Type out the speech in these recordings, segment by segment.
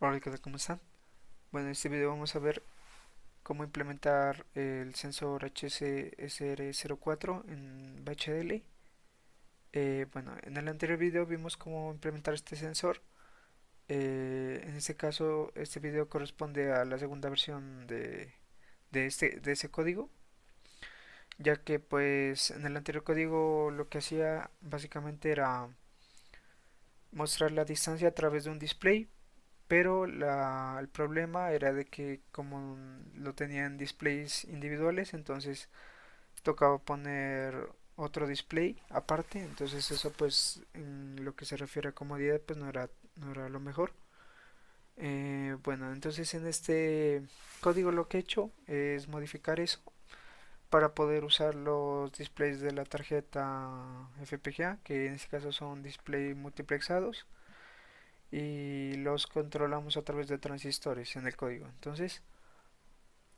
Hola, ¿qué tal? ¿Cómo están? Bueno, en este video vamos a ver cómo implementar el sensor HSR04 en VHDL. Bueno, en el anterior video vimos cómo implementar este sensor. En este caso, este video corresponde a la segunda versión de ese código, ya que pues en el anterior código lo que hacía básicamente era mostrar la distancia a través de un display, pero el problema era de que como lo tenían displays individuales, entonces tocaba poner otro display aparte, entonces eso pues en lo que se refiere a comodidad pues no era lo mejor. Bueno, entonces en este código lo que he hecho es modificar eso para poder usar los displays de la tarjeta FPGA, que en este caso son display multiplexados, y los controlamos a través de transistores en el código. Entonces,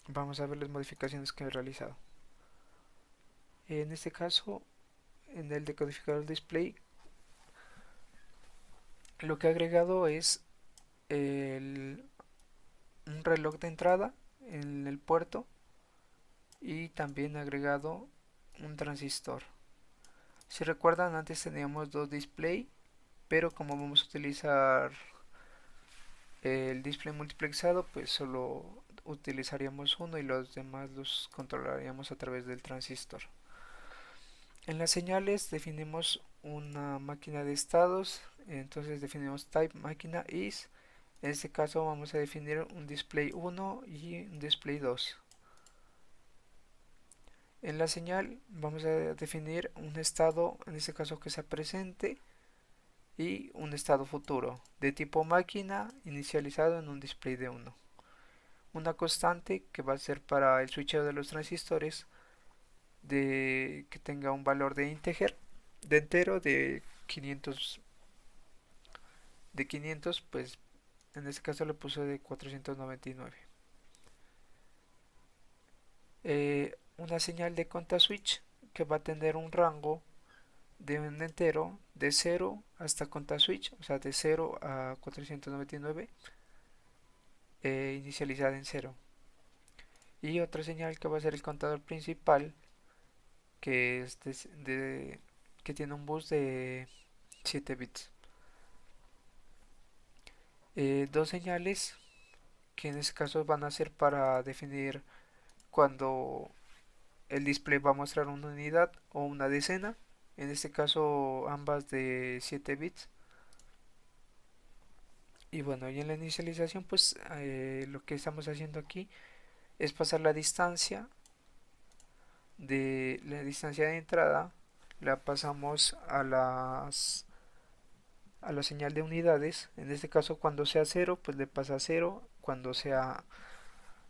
vamos a ver las modificaciones que he realizado. En este caso, en el decodificador display, lo que he agregado es el, un reloj de entrada en el puerto y también he agregado un transistor. Si recuerdan, antes teníamos dos display, pero como vamos a utilizar el display multiplexado, pues solo utilizaríamos uno y los demás los controlaríamos a través del transistor. En las señales definimos una máquina de estados, entonces definimos type máquina is. En este caso vamos a definir un display 1 y un display 2. En la señal vamos a definir un estado, en este caso que sea presente, y un estado futuro de tipo máquina inicializado en un display de 1. Una constante que va a ser para el switcheo de los transistores de que tenga un valor de integer, de entero de 500, pues en este caso le puse de 499. Una señal de conta switch que va a tener un rango de un entero de 0 hasta conta switch, o sea, de 0 a 499, inicializada en 0. Y otra señal que va a ser el contador principal, que es que tiene un bus de 7 bits. Dos señales que en este caso van a ser para definir cuando el display va a mostrar una unidad o una decena, en este caso ambas de 7 bits. Y bueno, y en la inicialización pues lo que estamos haciendo aquí es pasar la distancia de entrada, la pasamos a la señal de unidades. En este caso cuando sea 0 pues le pasa 0, cuando sea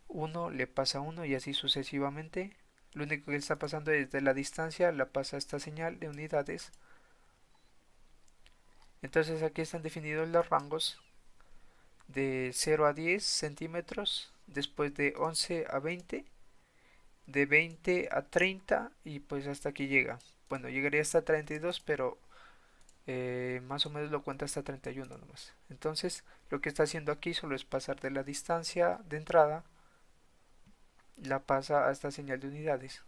1 le pasa 1 y así sucesivamente. Lo único que está pasando es de la distancia la pasa esta señal de unidades. Entonces aquí están definidos los rangos de 0 a 10 centímetros, después de 11 a 20, de 20 a 30 y pues hasta aquí llega. Bueno, llegaría hasta 32, pero más o menos lo cuenta hasta 31 nomás. Entonces lo que está haciendo aquí solo es pasar de la distancia de entrada, la pasa a esta señal de unidades.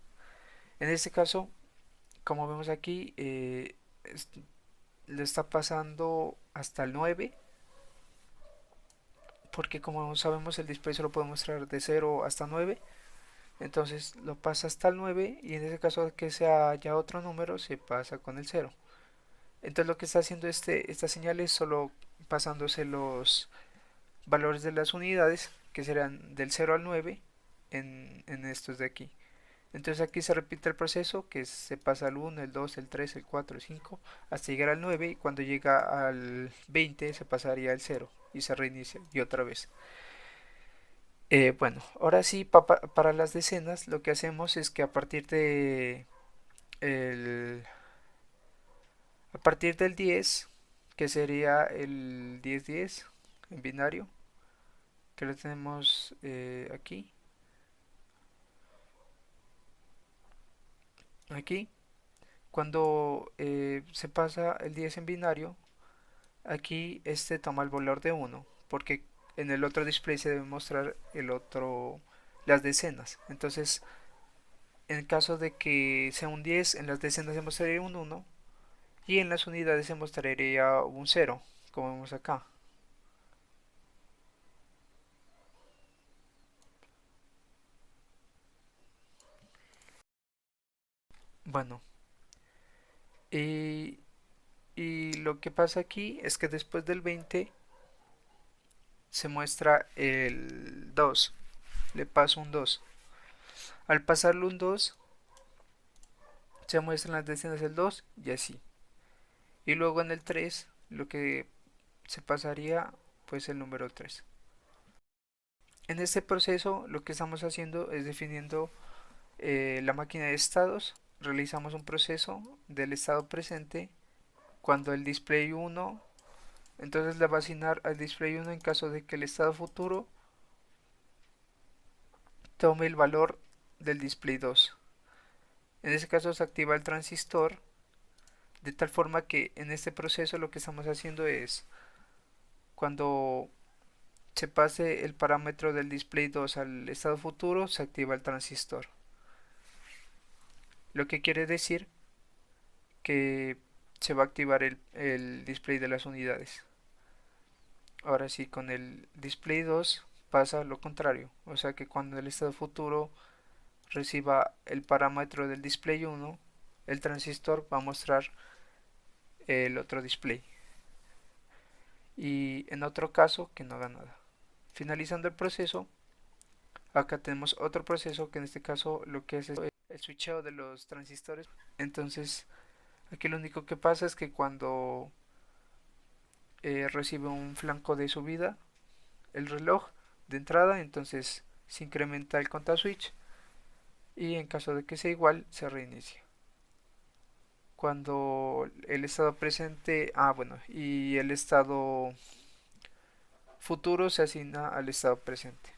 En este caso, como vemos aquí, le está pasando hasta el 9, porque como sabemos el display solo puede mostrar de 0 hasta 9. Entonces lo pasa hasta el 9 y en ese caso que sea ya otro número se pasa con el 0. Entonces lo que está haciendo esta señal es solo pasándose los valores de las unidades, que serán del 0 al 9 en estos de aquí. Entonces aquí se repite el proceso, que se pasa al 1, el 2, el 3, el 4, el 5, hasta llegar al 9, y cuando llega al 20 se pasaría al 0 y se reinicia y otra vez. Bueno, ahora sí, para las decenas lo que hacemos es que el, a partir del 10, que sería el 10-10 en binario, que lo tenemos aquí, cuando se pasa el 10 en binario, aquí este toma el valor de 1, porque en el otro display se debe mostrar las decenas. Entonces, en caso de que sea un 10, en las decenas se mostraría un 1 y en las unidades se mostraría un 0, como vemos acá. Bueno, y, y lo que pasa aquí es que después del 20 se muestra el 2, le paso un 2. Al pasarle un 2, se muestran las decenas del 2 y así. Y luego en el 3, lo que se pasaría, pues el número 3. En este proceso, lo que estamos haciendo es definiendo la máquina de estados. Realizamos un proceso del estado presente cuando el display 1, entonces le va a asignar al display 1 en caso de que el estado futuro tome el valor del display 2. En este caso se activa el transistor de tal forma que en este proceso lo que estamos haciendo es cuando se pase el parámetro del display 2 al estado futuro, se activa el transistor. Lo que quiere decir que se va a activar el display de las unidades. Ahora sí, con el display 2 pasa lo contrario, o sea que cuando el estado futuro reciba el parámetro del display 1, el transistor va a mostrar el otro display. Y en otro caso, que no haga nada. Finalizando el proceso, acá tenemos otro proceso que en este caso lo que es el switcheo de los transistores. Entonces, aquí lo único que pasa es que cuando recibe un flanco de subida, el reloj de entrada, entonces se incrementa el conta switch y en caso de que sea igual, se reinicia. Cuando el estado presente, bueno, y el estado futuro se asigna al estado presente.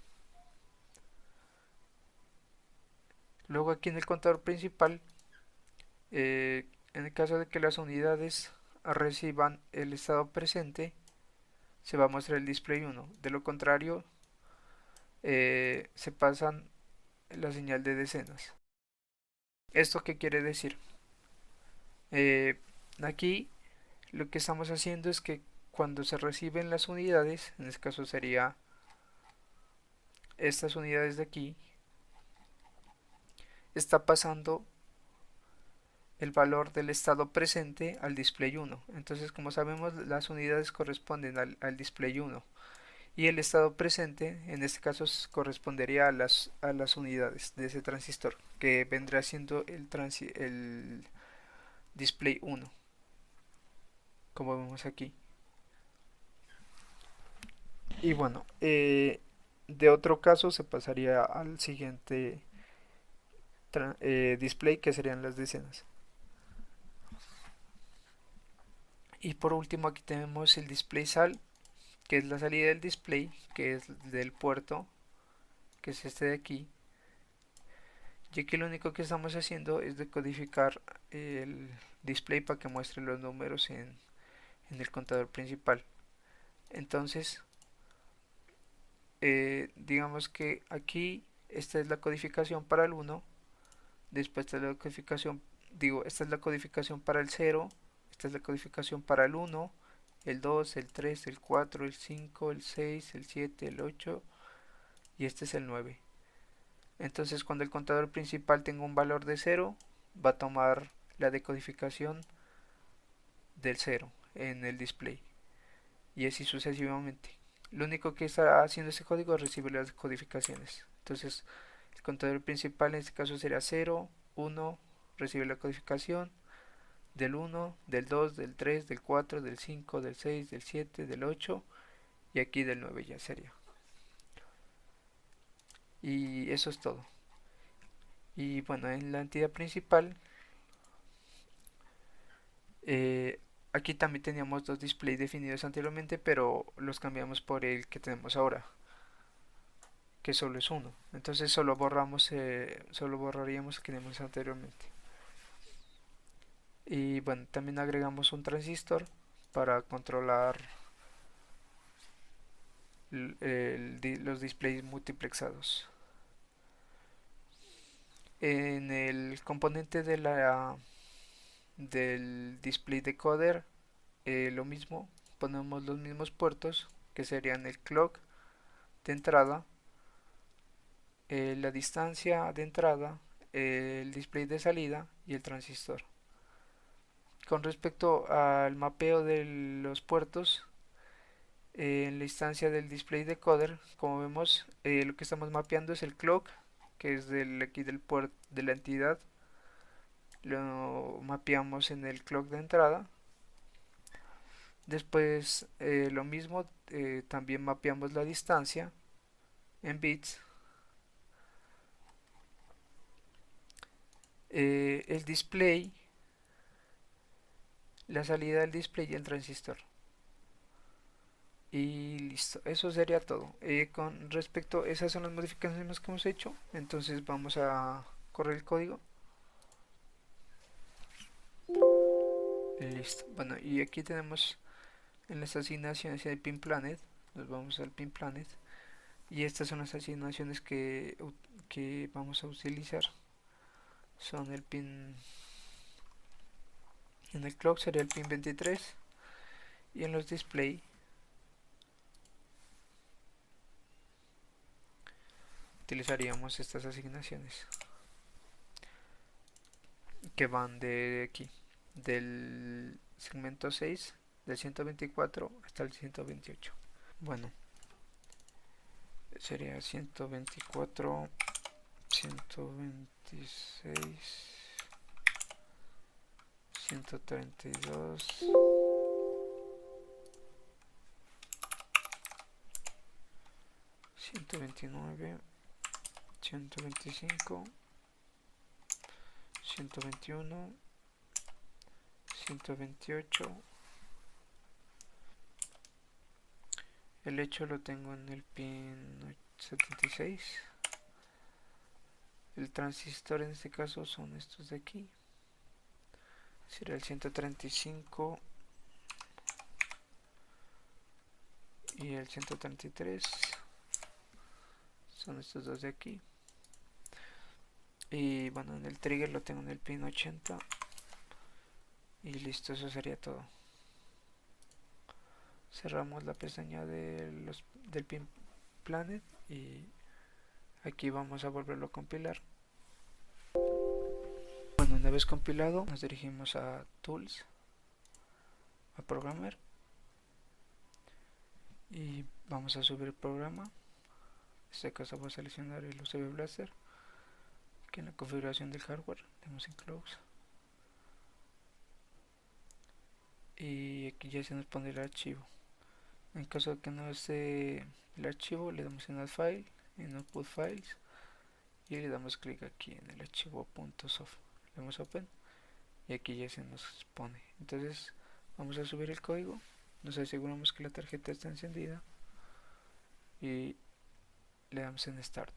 Luego aquí en el contador principal, en el caso de que las unidades reciban el estado presente, se va a mostrar el display 1. De lo contrario, se pasan la señal de decenas. ¿Esto qué quiere decir? Eh, Aquí lo que estamos haciendo es que cuando se reciben las unidades, en este caso sería estas unidades de aquí, está pasando el valor del estado presente al display 1. Entonces, como sabemos, las unidades corresponden al display 1 y el estado presente en este caso correspondería a las unidades de ese transistor, que vendrá siendo el display 1, como vemos aquí. Y bueno, de otro caso se pasaría al siguiente display, que serían las decenas. Y por último aquí tenemos el display sal, que es la salida del display, que es del puerto, que es este de aquí. Y aquí lo único que estamos haciendo es decodificar el display para que muestre los números en el contador principal. Entonces, digamos que aquí esta es la codificación para el 1, después esta es la codificación, esta es la codificación para el 0, esta es la codificación para el 1, el 2, el 3, el 4, el 5, el 6, el 7, el 8 y este es el 9. Entonces cuando el contador principal tenga un valor de 0, va a tomar la decodificación del 0 en el display y así sucesivamente. Lo único que está haciendo este código es recibir las codificaciones. Entonces el contador principal en este caso será 0, 1, recibe la codificación del 1, del 2, del 3, del 4, del 5, del 6, del 7, del 8 y aquí del 9 ya sería. Y eso es todo. Y bueno, en la entidad principal, eh, aquí también teníamos dos displays definidos anteriormente, pero los cambiamos por el que tenemos ahora, que solo es uno. Entonces solo borraríamos el que teníamos anteriormente. Y bueno, también agregamos un transistor para controlar los displays multiplexados. En el componente del display decoder, lo mismo, ponemos los mismos puertos que serían el clock de entrada, la distancia de entrada, el display de salida y el transistor. Con respecto al mapeo de los puertos, en la instancia del display decoder, como vemos, lo que estamos mapeando es el clock, que es aquí del puerto de la entidad. Lo mapeamos en el clock de entrada. Después, lo mismo, también mapeamos la distancia en bits. El display, la salida del display y el transistor. Y listo, eso sería todo. Con respecto, esas son las modificaciones que hemos hecho. Entonces vamos a correr el código. Listo. Bueno, y aquí tenemos en las asignaciones de Pin Planet. Nos vamos al Pin Planet. Y estas son las asignaciones que vamos a utilizar. Son el pin. En el clock sería el pin 23. Y en los display utilizaríamos estas asignaciones que van de aquí, del segmento 6, del 124 hasta el 128. Bueno, sería 124, 126, 132, 129, 125, 121, 128. El hecho lo tengo en el pin 76. El transistor en este caso son estos de aquí. Será el 135 y el 133. Son estos dos de aquí. Y bueno, en el trigger lo tengo en el pin 80. Y listo, eso sería todo. Cerramos la pestaña del pin planet y aquí vamos a volverlo a compilar. Bueno, una vez compilado, nos dirigimos a Tools, a Programmer y vamos a subir el programa. En este caso voy a seleccionar el USB Blaster. Aquí en la configuración del hardware, damos en Close y aquí ya se nos pone el archivo. En caso de que no esté el archivo, le damos en Add File, en Output Files y le damos clic aquí en el archivo .soft. Le damos Open y aquí ya se nos pone. Entonces vamos a subir el código, nos aseguramos que la tarjeta está encendida y le damos en Start.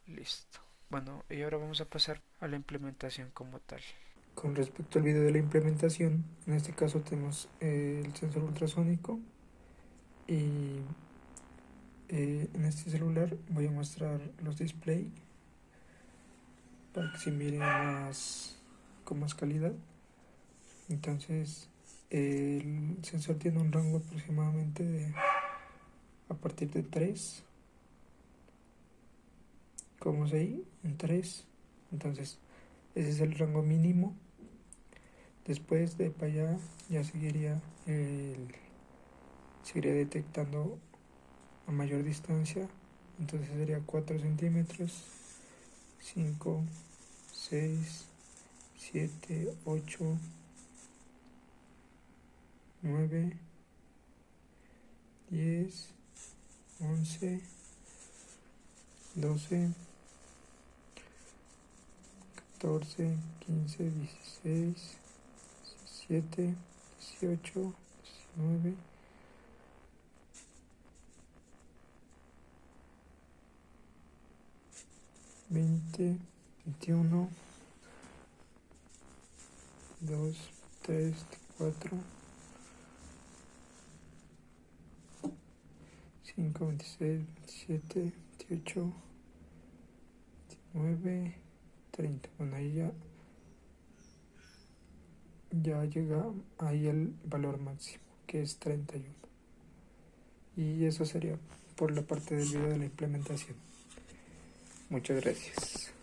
Listo. Bueno, y ahora vamos a pasar a la implementación como tal. Con respecto al video de la implementación, en este caso tenemos el sensor ultrasónico y en este celular voy a mostrar los display para que se miren con más calidad. Entonces el sensor tiene un rango aproximadamente a partir de 3, como ahí en 3. Entonces ese es el rango mínimo. Después de para allá ya seguiría detectando a mayor distancia. Entonces sería 4 centímetros, 5, 6, 7, 8, 9, 10, 11, 12, 14, 15, 16, 17, 18, 19, 20, 21, 2, 3, 4, 5, 26, 27, 28, 29, 30. Bueno, ahí ya llega ahí el valor máximo, que es 31. Y eso sería por la parte del video de la implementación. Muchas gracias.